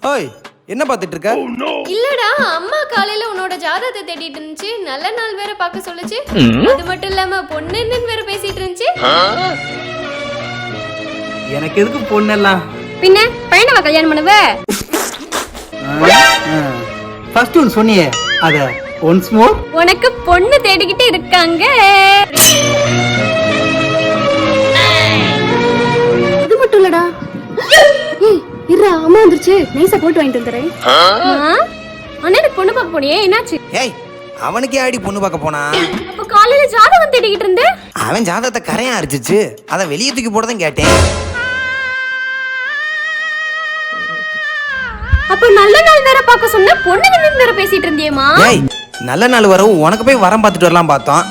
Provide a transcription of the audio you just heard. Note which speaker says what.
Speaker 1: ஓய், என்ன பார்த்துட்டு இருக்க?
Speaker 2: இல்லடா, அம்மா காலையில உன்னோட ஜாதகத்தை தேடிட்டு இருந்துச்சு. நல்ல நாள் வேற பார்க்க சொல்லுச்சு. அது மட்டும் இல்லாம பொண்ணுன்னு வேற பேசிட்டு இருந்துச்சு.
Speaker 3: எனக்கு எதுக்கு பொண்ணெல்லாம்?
Speaker 2: பின்ன பையனவா கல்யாணம் பண்ணுவ?
Speaker 3: ஃபர்ஸ்ட் ஒன்று சொன்னியே அத ஒன்ஸ் மோர்.
Speaker 2: உனக்கு பொண்ணு தேடிக்கிட்டு இருக்காங்க.
Speaker 4: அது மட்டும் இல்லடா. ஏய் இருடா, அம்மா வந்துருச்சு. நைஸா போட்டு வாங்கிட்டு வந்துறேன்.
Speaker 2: அண்ணனுக்கு பொண்ணு பார்க்க போனியே, என்னாச்சு?
Speaker 1: ஏய், அவனுக்கே ஆடி பொண்ணு பார்க்க போனா?
Speaker 2: அப்ப காலையில ஜாதகம் தேடிக்கிட்டு இருந்த.
Speaker 1: அவன் ஜாதகத்தை கரையா அரிச்சிச்சு. அதை வெளியே தூக்கி போடதான் கேட்டேன்.
Speaker 2: அப்ப நல்ல நாள் வேற பார்க்க சொன்ன, பொண்ணுன்னு வேற பேசிட்டு இருந்தியேமா?
Speaker 1: ஏய், நல்ல நாள் வரவும் உனக்கு போய் வரம் பார்த்துட்டு வரலாம் பார்த்தோம்.